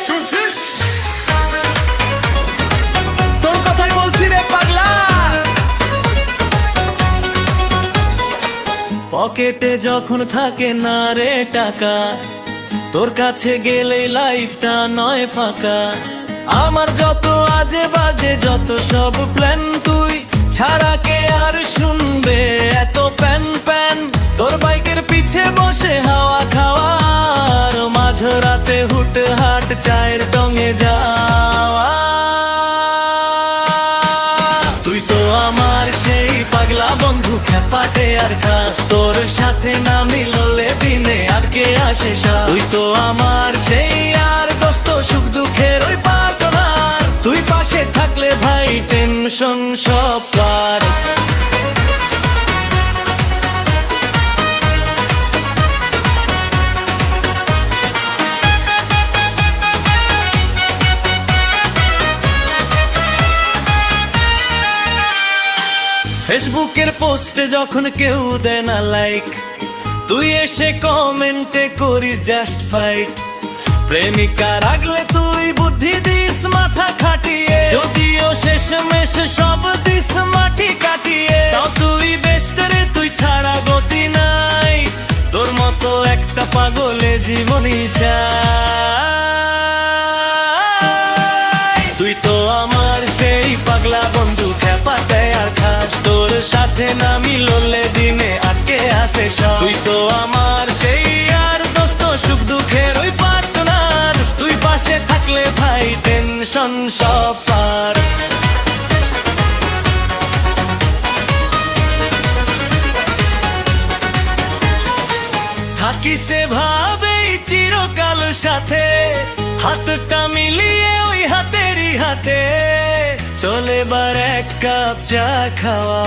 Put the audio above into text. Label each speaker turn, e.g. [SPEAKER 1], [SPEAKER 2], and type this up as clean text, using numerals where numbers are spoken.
[SPEAKER 1] শুনছিস? তোর কথাই বলছি রে পাগলা। পকেটে যখন থাকে না রে টাকা, তোর কাছে গেলে লাইফটা নয় ফাঁকা। আমার যত আজে বাজে যত সব প্ল্যান, তুই ছাড়া কে আর শুনবে এত প্যান প্যান। তোর বাইকের পিছে বসে হাওয়া খাওয়ার, মাঝরাতে হুট হাট চায়ের টঙে যাওয়া। তুই তো আমার সেই পাগলা বন্ধু, খেপাটে আর খাস। তোর সাথে না মিললে দিনে আর কে আসে সাথ। তুই তো আমার সেই আর দোস্ত, সুখ দুঃখের ওই পার্টনার। তুই পাশে থাকলে ভাই টেনশন সব পার। ফেসবুকের পোস্টে যখন কেউ দেয় না লাইক, তুই এসে কমেন্টে করিস জাস্ট ফাইট। প্রেমিকা রাখলে তুই বুদ্ধি দিস মাথা খাটিয়ে, যদিও শেষমেশ সব দিস মাটি কাটিয়ে। তাও তুই বেস্ট রে, তুই ছাড়া গতি নাই। তোর মতো একটা পাগলে জীবনই চাই। তুই তো আমার সেই পাগলা বন্ধু, খেপাটে আর খাস। তোর সাথে না মিললে দিনে আটকে আসে সব। তুই তো আমার সেই আর দোস্ত, সুখ দুঃখের ওই পার্টনার। তুই পাশে থাকলে ভাই টেনশন সব পার। থাকি সে ভাবেই চিরকাল সাথে, হাতটা মিলিয়ে ওই হাতেরই হাতে। চলে বার এক কাপ চা খাওয়া।